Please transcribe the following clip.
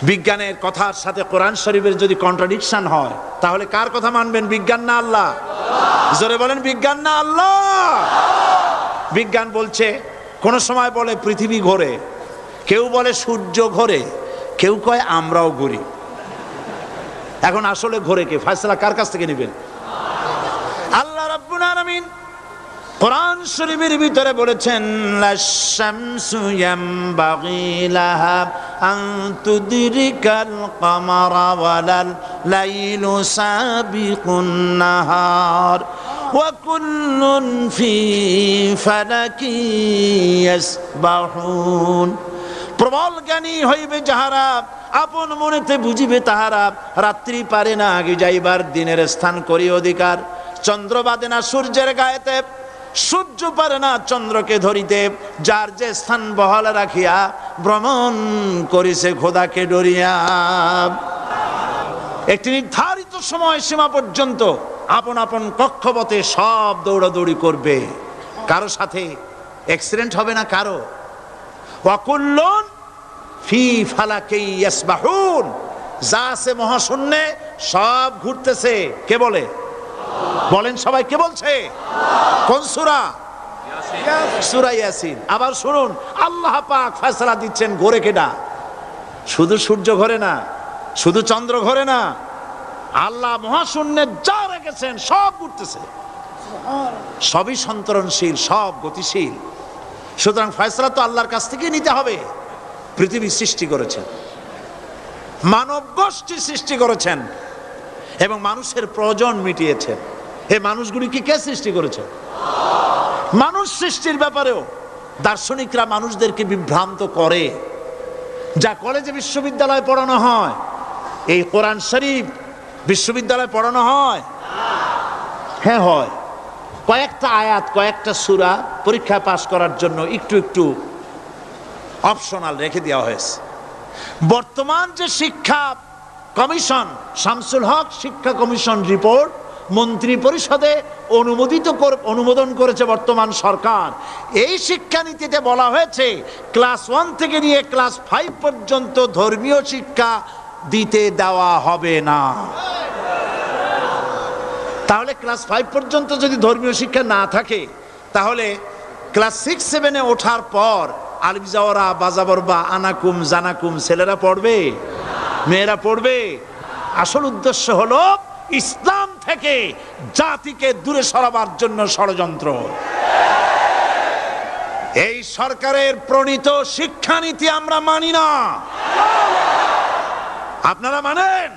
বিজ্ঞানের কথার সাথে কোরআন শরীফের যদি কন্ট্রাডিকশন হয়, তাহলে কার কথা মানবেন, বিজ্ঞান না আল্লাহ? জোরে বলেন, বিজ্ঞান না আল্লাহ? বিজ্ঞান বলছে, কোন সময় বলে পৃথিবী ঘোরে, কেউ বলে সূর্য ঘোরে, কেউ কয় আমরাও ঘুরি। এখন আসলে ঘোরে কে? ফয়সালা কার কাছ থেকে নেবেন? আল্লাহ রাব্বুল আলামিন কোরআন শরীফের ভিতরে বলেছেন, লাশ-শামসু ইয়ামবাগি লাহা আন তুদরিকাল কামারা ওয়ালাল লাইলু সাবিকুন নাহার ওয়া কুল্লুন ফি ফালাকি ইয়াসবাহুন। প্রবল জ্ঞানী হইবে যাহারা, আপন মনেতে বুঝিবে তাহারা, রাত্রি পারে না আগে যাইবার, দিনের স্থান করি অধিকার। চন্দ্র বাদে না সূর্যের গায়েতে, সূর্য পারে না চন্দ্রকে ধরিতে, যার যে স্থান বহাল রাখিয়া ভ্রমণ করিছে খোদাকে ডরিয়া। একটি নির্ধারিত সময় সীমা পর্যন্ত আপন আপন কক্ষপথে সব দৌড়াদৌড়ি করবে, কারো সাথে অ্যাক্সিডেন্ট হবে না কারো। ওয়াকুল্লুন ফি ফালাকি ইয়াসবাহুন, যা আছে মহাশূন্যে সব ঘুরতেছে। কে বলে? বলেন সবাই, কে বলছে? কোন সূরা? সূরা ইয়াসিন। আবার শুনুন, আল্লাহ পাক ফয়সালা দিচ্ছেন, ঘোরে কেডা? শুধু সূর্য ঘোরে না, শুধু চন্দ্র ঘোরে না, আল্লাহ মহাশূন্যে যা রেখেছেন সব ঘুরতেছে, সবই সন্তরণশীল, সব গতিশীল। সুতরাং ফয়সালা তো আল্লাহর কাছ থেকে নিতে হবে। পৃথিবী সৃষ্টি করেছেন, মানব গোষ্ঠী সৃষ্টি করেছেন এবং মানুষের প্রয়োজন মিটিয়েছেন। এই মানুষগুলিকে কে সৃষ্টি করেছেন? মানুষ সৃষ্টির ব্যাপারেও দার্শনিকরা মানুষদেরকে বিভ্রান্ত করে। যা কলেজে বিশ্ববিদ্যালয়ে পড়ানো হয়, এই কোরআন শরীফ বিশ্ববিদ্যালয়ে পড়ানো হয়? হ্যাঁ হয়। কয়েকটা আয়াত, কয়েকটা সূরা পরীক্ষা পাস করার জন্য একটু একটু অপশনাল রেখে দেওয়া হয়েছে। বর্তমান যে শিক্ষা কমিশন, শামসুল হক শিক্ষা কমিশন রিপোর্ট মন্ত্রী পরিষদে অনুমোদন করেছে বর্তমান সরকার। এই শিক্ষানীতিতে বলা হয়েছে ক্লাস 1 থেকে নিয়ে ক্লাস 5 পর্যন্ত ধর্মীয় শিক্ষা দিতে দেওয়া হবে না। তাহলে ক্লাস 5 পর্যন্ত যদি ধর্মীয় শিক্ষা না থাকে, তাহলে ক্লাস 6-7-এ ওঠার পর আলিফ জাওরা, বাজাবর বা, আনাকুম, জানাকুম ছেলেরা পড়বে? মেয়েরা পড়বে? আসল উদ্দেশ্য হলো ইসলাম থেকে জাতিকে দূরে সরাবার জন্য ষড়যন্ত্র। এই সরকারের প্রণীত শিক্ষানীতি আমরা মানি না। আপনারা মানেন?